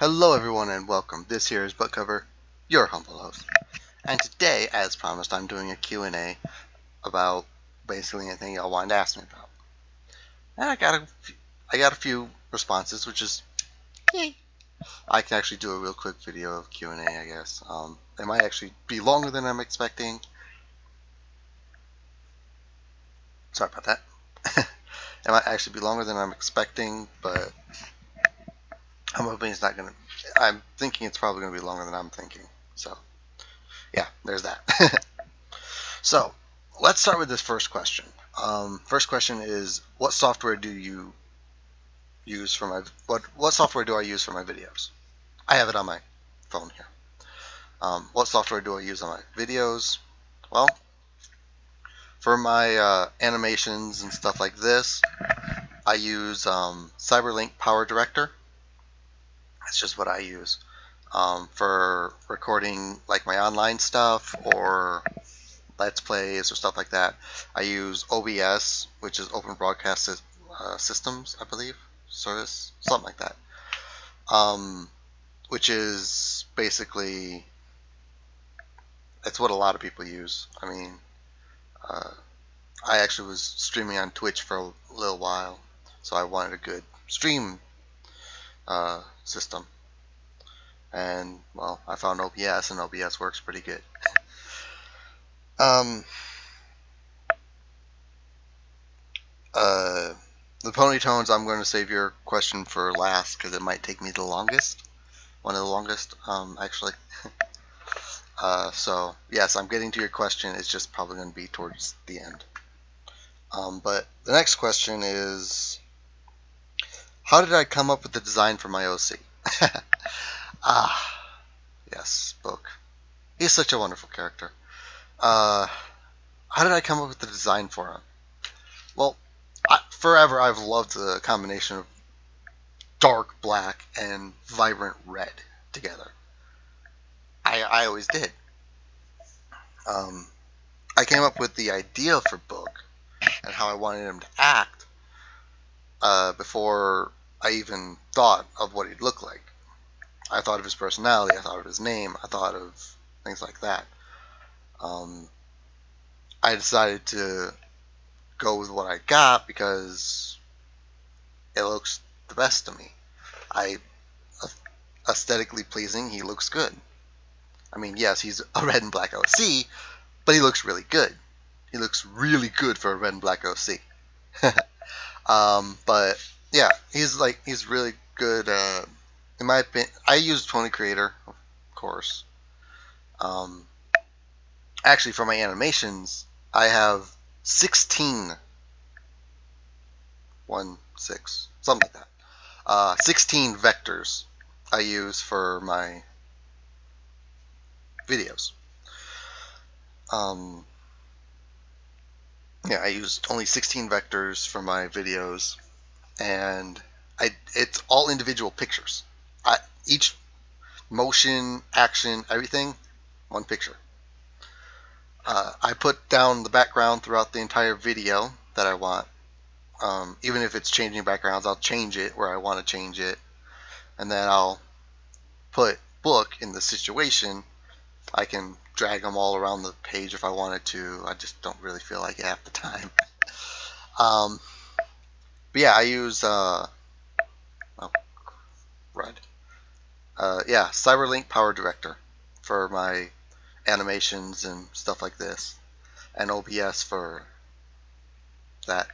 Hello everyone and welcome. This here is Book Cover, your humble host. And today, as promised, I'm doing a Q&A about basically anything y'all wanted to ask me about. And I got a few responses, which is yay. I can actually do a real quick video of Q&A, I guess. It might actually be longer than I'm expecting. Sorry about that. It might actually be longer than I'm expecting, but I'm hoping it's not going to... I'm thinking it's probably going to be longer than I'm thinking. So, yeah, there's that. So, let's start with this first question. First question is, what software do you use for my... What software do I use for my videos? I have it on my phone here. What software do I use on my videos? Well, for my animations and stuff like this, I use Cyberlink Power Director. That's just what I use. For recording like my online stuff or Let's Plays or stuff like that, I use OBS, which is Open Broadcast Systems, I believe, service, something like that. Which is basically, it's what a lot of people use. I mean, I actually was streaming on Twitch for a little while, so I wanted a good stream system. And, well, I found OBS, and OBS works pretty good. The Ponytones, I'm going to save your question for last because it might take me the longest. One of the longest, actually. So, yes, I'm getting to your question. It's just probably going to be towards the end. But the next question is, how did I come up with the design for my OC? Yes, Book. He's such a wonderful character. How did I come up with the design for him? Well, forever I've loved the combination of dark black and vibrant red together. I always did. I came up with the idea for Book and how I wanted him to act before I even thought of what he'd look like. I thought of his personality, I thought of his name, I thought of things like that. I decided to go with what I got because it looks the best to me. Aesthetically pleasing, he looks good. I mean, yes, he's a red and black OC, but he looks really good. He looks really good for a red and black OC. But yeah, he's really good. In my opinion, I use Pony Creator, of course. Actually, for my animations, I have 16, something like that. 16 vectors I use for my videos. Yeah, I used only 16 vectors for my videos, and it's all individual pictures. Each motion, action, everything, one picture. I put down the background throughout the entire video that I want. Even if it's changing backgrounds, I'll change it where I want to change it, and then I'll put Book in the situation. I can drag them all around the page if I wanted to. I just don't really feel like it half the time. But yeah, I use Cyberlink Power Director for my animations and stuff like this, and OBS for that.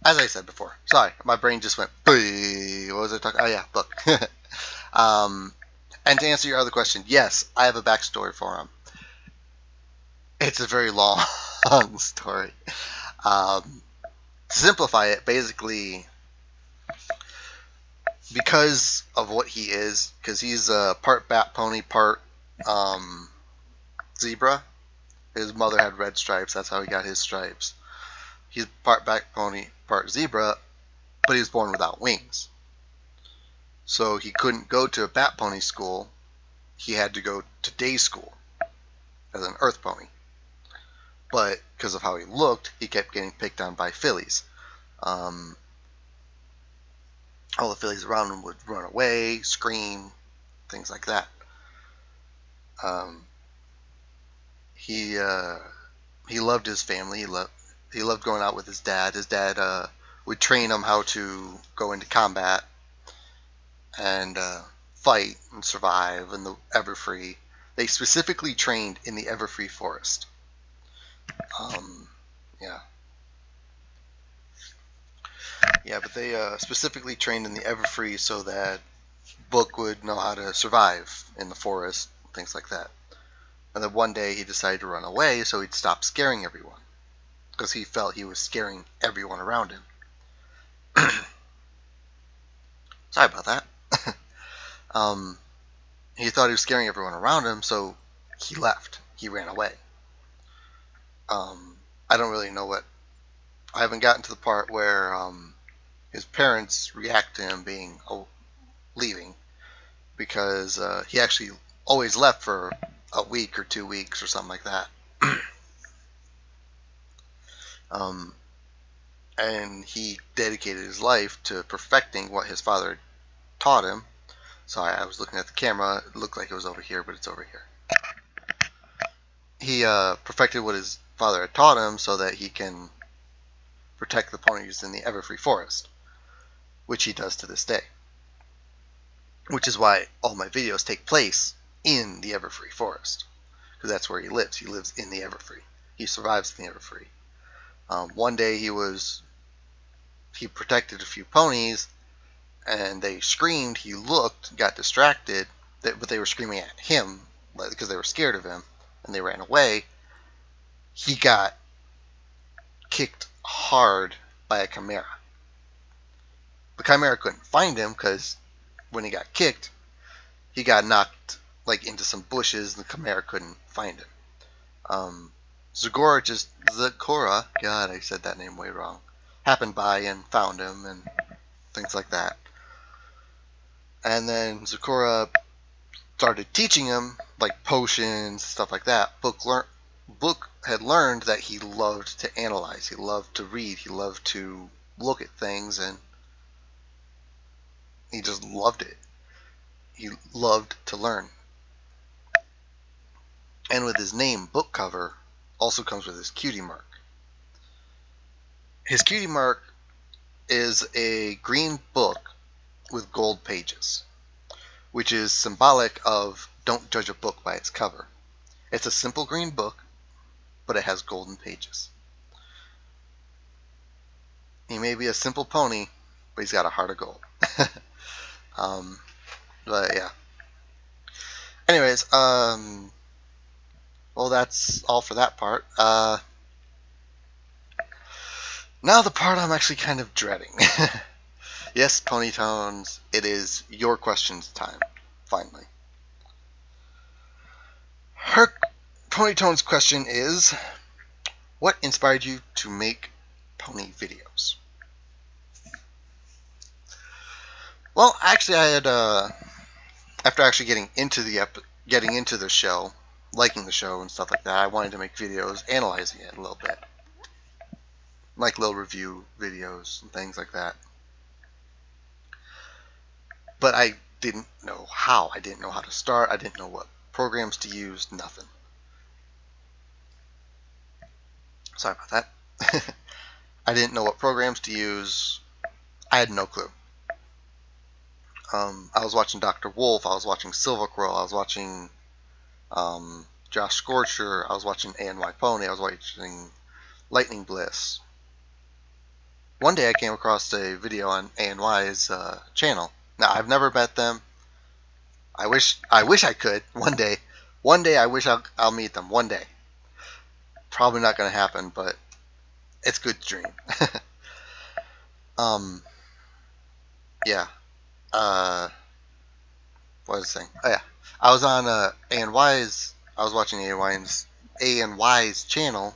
As I said before, sorry, my brain just went. What was I talking? Oh yeah, Book. And to answer your other question, yes, I have a backstory for him. It's a very long story. To simplify it, basically, because of what he is, because he's part bat pony, part zebra. His mother had red stripes. That's how he got his stripes. He's part bat pony, part zebra, but he was born without wings. So he couldn't go to a bat pony school. He had to go to day school as an earth pony. But because of how he looked, he kept getting picked on by fillies. All the fillies around him would run away, scream, things like that. Um, he he loved his family. He loved going out with his dad. His dad would train him how to go into combat and fight and survive in the Everfree. They specifically trained in the Everfree forest. Um, yeah, yeah, but they specifically trained in the Everfree so that Book would know how to survive in the forest, things like that. And then one day he decided to run away, so he'd stop scaring everyone because he felt he was scaring everyone around him. Sorry about that. um, he thought he was scaring everyone around him, so he left. He ran away. I don't really know what. I haven't gotten to the part where his parents react to him being leaving, because he actually always left for a week or 2 weeks or something like that. um, and he dedicated his life to perfecting what his father taught him. Sorry, I was looking at the camera. It looked like it was over here, but it's over here. He perfected what his father had taught him so that he can protect the ponies in the Everfree Forest, which he does to this day. Which is why all my videos take place in the Everfree Forest, because that's where he lives. He lives in the Everfree. He survives in the Everfree. One day he protected a few ponies, and they screamed. He looked, got distracted, but they were screaming at him because they were scared of him, and they ran away. He got kicked hard by a chimera. The chimera couldn't find him because when he got kicked, he got knocked into some bushes, and the chimera couldn't find him. Zagora, God, I said that name way wrong, happened by and found him and things like that. And then Zagora started teaching him potions, stuff like that. Book had learned that he loved to analyze, he loved to read, he loved to look at things, and he just loved it. He loved to learn. And with his name, Book Cover, also comes with his cutie mark. His cutie mark is a green book with gold pages, which is symbolic of don't judge a book by its cover. It's a simple green book, but it has golden pages. He may be a simple pony, but he's got a heart of gold. um, but yeah. Anyways, well, that's all for that part. Now the part I'm actually kind of dreading. Yes, Ponytones, it is your questions time, finally. Her Ponytone's question is, what inspired you to make pony videos? Well, actually, I had after actually getting into the show, liking the show and stuff like that, I wanted to make videos analyzing it a little bit, like little review videos and things like that. But I didn't know how. I didn't know how to start. I didn't know what programs to use. Nothing. Sorry about that. I didn't know what programs to use. I had no clue. I was watching Dr. Wolf. I was watching Silverquill. I was watching Josh Scorcher. I was watching ANY Pony. I was watching Lightning Bliss. One day I came across a video on ANY's channel. Now, I've never met them. I wish I could one day. One day I wish I'll meet them. One day. Probably not going to happen, but it's good to dream. Yeah. What was I saying? Oh yeah, I was on ANY's. I was watching ANY's channel,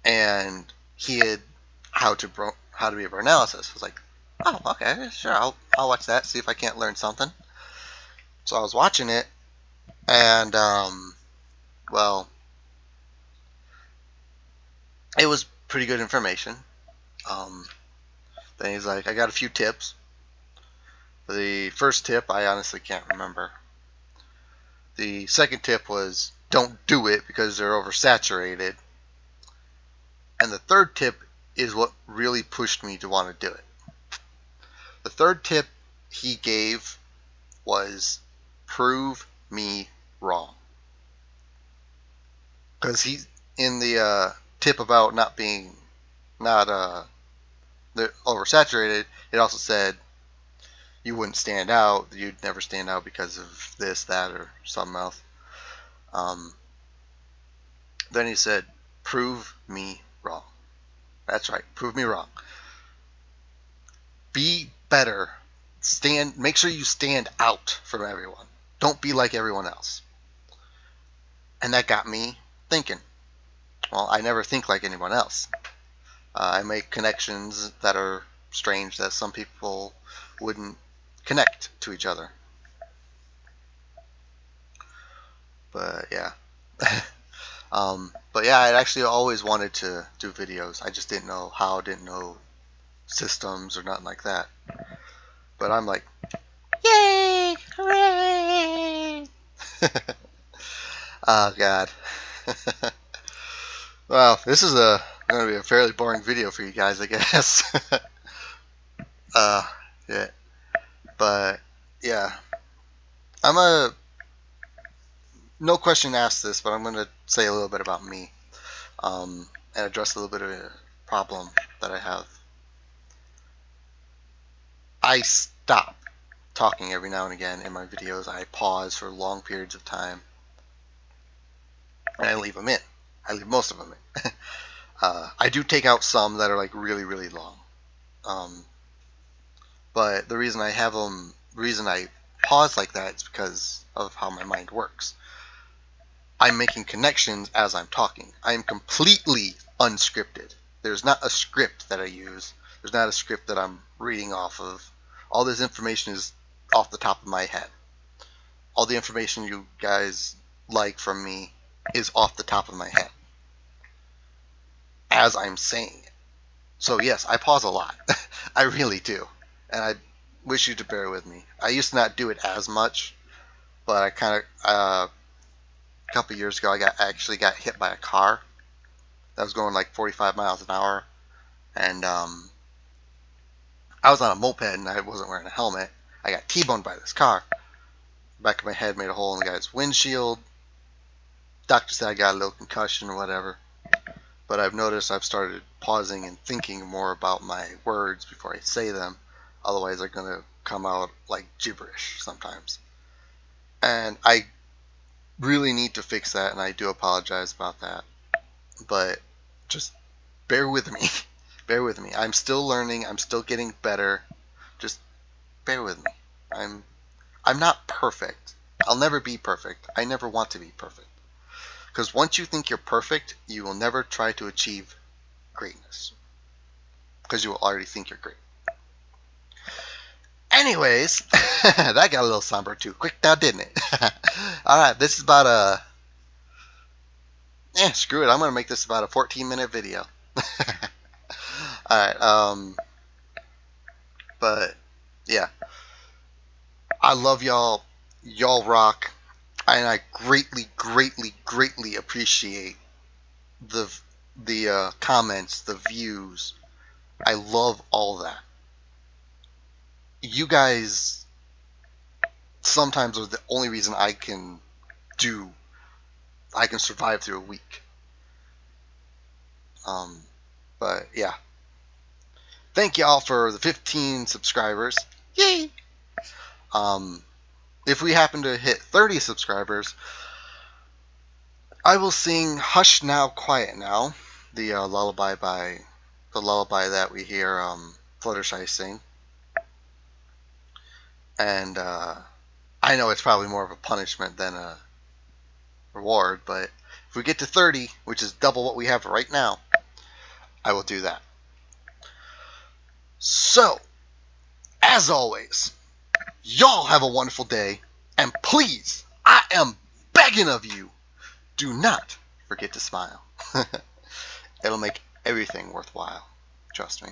and he had how to be a analysis. I was like, oh, okay, sure, I'll watch that. See if I can't learn something. So I was watching it, and well, it was pretty good information. Then he's like, I got a few tips. The first tip, I honestly can't remember. The second tip was don't do it because they're oversaturated. And the third tip is what really pushed me to want to do it. The third tip he gave was prove me wrong. Because he, in the tip about not being, not oversaturated, it also said you wouldn't stand out. You'd never stand out because of this, that, or something else. Then he said, prove me wrong. That's right, prove me wrong. Be better. Make sure you stand out from everyone. Don't be like everyone else. And that got me thinking. Well, I never think like anyone else. I make connections that are strange that some people wouldn't connect to each other. But yeah. But yeah, I actually always wanted to do videos. I just didn't know how, didn't know systems or nothing like that. But I'm like, yay! Hooray! Oh God. Well, this is going to be a fairly boring video for you guys, I guess. Yeah. But yeah, I'm a no question asked this, but I'm going to say a little bit about me, and address a little bit of a problem that I have. I stop talking every now and again in my videos. I pause for long periods of time, and I leave them in. I leave most of them in. I do take out some that are like really, really long. But the reason I pause like that is because of how my mind works. I'm making connections as I'm talking. I am completely unscripted. There's not a script that I use. There's not a script that I'm reading off of. All this information is off the top of my head. All the information you guys like from me is off the top of my head as I'm saying it. So yes, I pause a lot. I really do. And I wish you to bear with me. I used to not do it as much, but I kind of, a couple years ago, I actually got hit by a car that was going like 45 miles an hour. And I was on a moped and I wasn't wearing a helmet. I got T-boned by this car. The back of my head made a hole in the guy's windshield. Doctor said I got a little concussion or whatever. But I've noticed I've started pausing and thinking more about my words before I say them. Otherwise, they're going to come out like gibberish sometimes. And I really need to fix that, and I do apologize about that. But just bear with me. Bear with me. I'm still learning. I'm still getting better. Just bear with me. I'm not perfect. I'll never be perfect. I never want to be perfect. Because once you think you're perfect, you will never try to achieve greatness. Because you will already think you're great. Anyways, that got a little somber too quick now, didn't it? Alright, this is about screw it. I'm going to make this about a 14-minute video. Alright, but, yeah. I love y'all. Y'all rock. And I greatly, greatly, greatly appreciate the comments, the views. I love all that. You guys sometimes are the only reason I can survive through a week. But yeah. Thank y'all for the 15 subscribers. Yay! If we happen to hit 30 subscribers, I will sing Hush Now, Quiet Now, the lullaby that we hear Fluttershy sing. And I know it's probably more of a punishment than a reward, but if we get to 30, which is double what we have right now, I will do that. So, as always, y'all have a wonderful day, and please, I am begging of you, do not forget to smile. It'll make everything worthwhile. Trust me.